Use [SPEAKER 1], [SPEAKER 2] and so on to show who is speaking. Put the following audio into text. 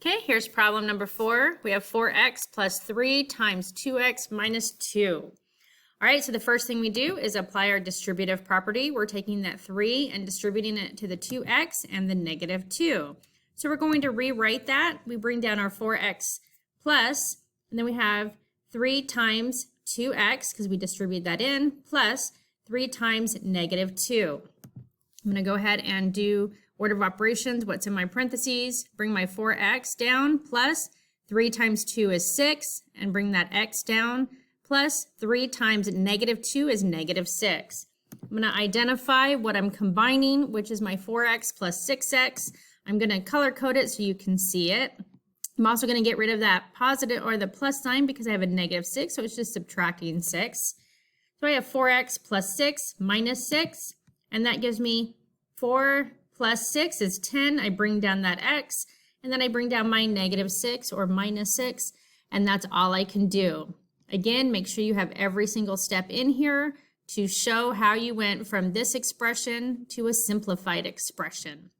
[SPEAKER 1] Okay, here's problem number 4. We have 4x plus 3 times 2x minus 2. All right, so the first thing we do is apply our distributive property. We're taking that 3 and distributing it to the 2x and the negative 2. So we're going to rewrite that. We bring down our 4x plus, and then we have 3 times 2x, because we distribute that in, plus 3 times negative 2. I'm going to go ahead and do order of operations, what's in my parentheses, bring my 4x down, plus 3 times 2 is 6, and bring that x down, plus 3 times negative 2 is negative 6. I'm going to identify what I'm combining, which is my 4x plus 6x. I'm going to color code it so you can see it. I'm also going to get rid of that positive or the plus sign because I have a negative 6, so it's just subtracting 6. So I have 4x plus 6 minus 6, and that gives me 4 plus 6 is 10. I bring down that x, and then I bring down my negative 6 or minus 6, and that's all I can do. Again, make sure you have every single step in here to show how you went from this expression to a simplified expression.